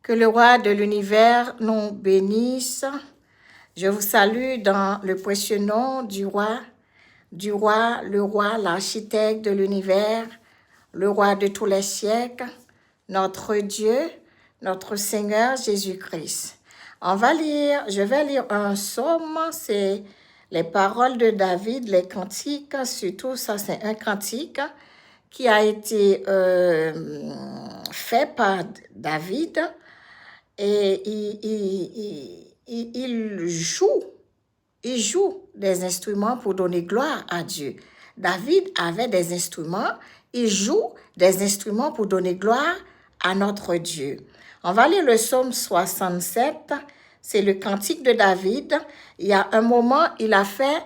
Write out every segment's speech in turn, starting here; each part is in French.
Que le roi de l'univers nous bénisse. Je vous salue dans le précieux nom du roi, le roi, l'architecte de l'univers, le roi de tous les siècles, notre Dieu, notre Seigneur Jésus-Christ. Je vais lire un psaume, c'est les paroles de David, les cantiques, surtout ça c'est un cantique qui a été fait par David et il joue des instruments pour donner gloire à Dieu. David avait des instruments, il joue des instruments pour donner gloire à notre Dieu. On va lire le psaume 67, c'est le cantique de David. Il y a un moment, il a fait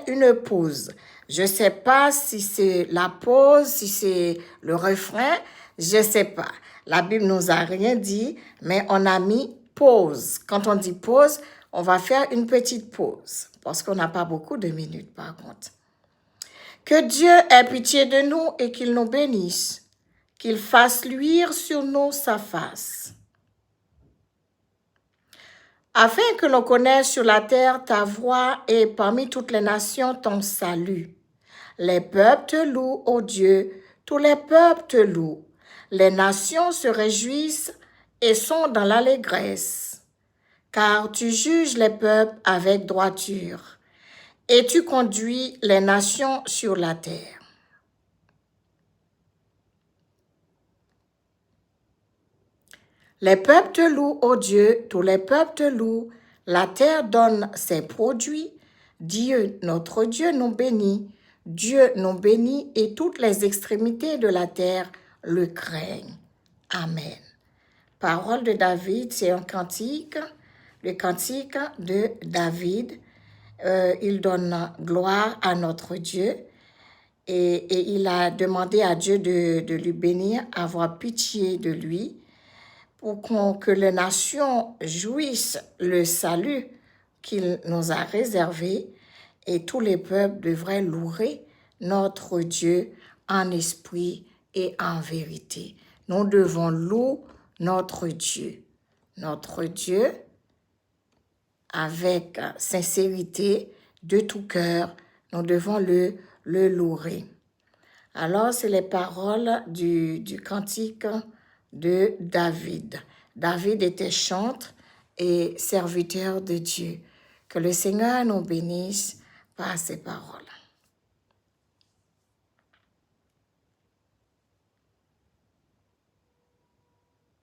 une pause. Je ne sais pas si c'est la pause, si c'est le refrain, je ne sais pas. La Bible nous a rien dit, mais on a mis pause. Quand on dit pause, on va faire une petite pause, parce qu'on n'a pas beaucoup de minutes par contre. Que Dieu ait pitié de nous et qu'il nous bénisse, qu'il fasse luire sur nous sa face. Afin que l'on connaisse sur la terre ta voix et parmi toutes les nations ton salut. Les peuples te louent, ô Dieu, tous les peuples te louent. Les nations se réjouissent et sont dans l'allégresse, car tu juges les peuples avec droiture et tu conduis les nations sur la terre. Les peuples te louent, ô Dieu, tous les peuples te louent. La terre donne ses produits. Dieu, notre Dieu, nous bénit. Dieu nous bénit et toutes les extrémités de la terre le craignent. Amen. Parole de David, c'est un cantique, le cantique de David. Il donne gloire à notre Dieu et il a demandé à Dieu de lui bénir, avoir pitié de lui, pour que les nations jouissent le salut qu'il nous a réservé et tous les peuples devraient louer notre Dieu en esprit et en vérité. Nous devons louer notre Dieu avec sincérité, de tout cœur, nous devons le louer. Alors, c'est les paroles du cantique de David. David était chantre et serviteur de Dieu. Que le Seigneur nous bénisse par ses paroles.